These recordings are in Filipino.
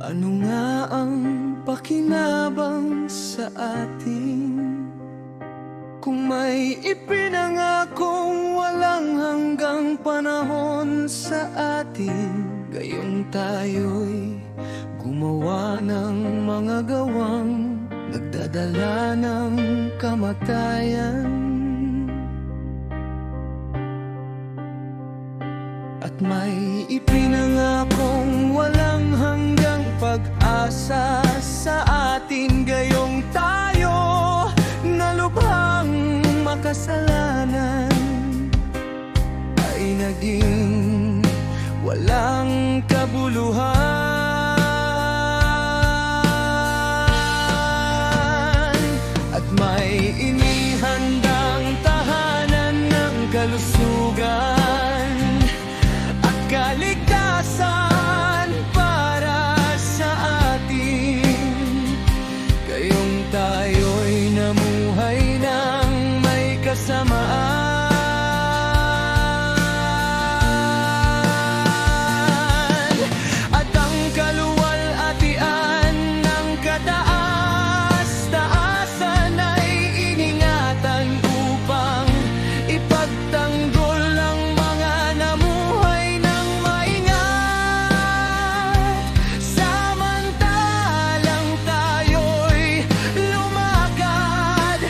Ano nga ang pakinabang sa atin kung may ipinangakong walang hanggang panahon sa atin? Gayong tayo'y gumawa ng mga gawang nagdadala ng kamatayan. At may ipinangakong walang hanggang pag-asa sa atin. Gayong tayo na lubhang makasalanan ay naging walang kabuluhan. At may inihandang tahanan ng kalusugan at kaligtasan para sa atin. Gayong tayo'y namuhay ng may kasamaan. At ang kaluwalhatian ng kataas-taasan ay iningatan upang ipagtanggol ang mga namuhay ng maingat. Samantalang tayo'y lumakad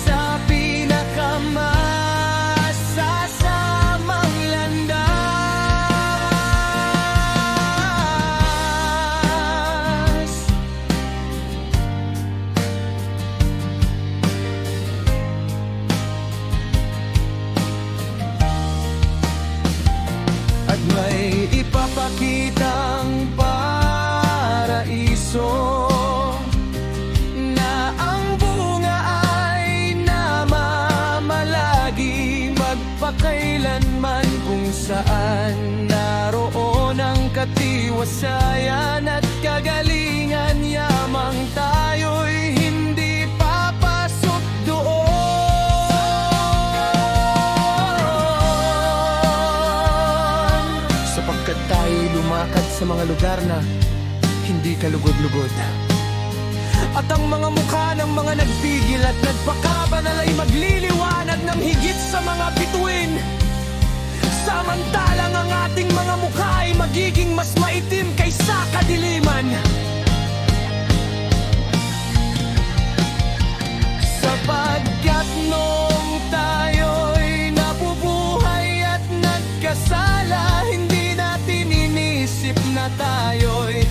sa pinakamasasamang landas. At may ipapakitang paraiso na ang bunga ay namamalagi magpakailanman, kung saan naroon ang katiwasayan at kagalingan. Yamang tayo'y hindi papasok doon, sapagkat tayo'y lumakad sa mga lugar na hindi kalugod-lugod. At ang mga mukha ng mga nagpigil at nagpakabanal ay magliliwanag ng higit sa mga bituin. Samantalang ang ating mga mukha ay magiging mas maitim kaysa kadiliman. Sapagkat noong tayo'y nabubuhay at nagkasala, hindi natin inisip na tayo'y